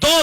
2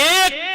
1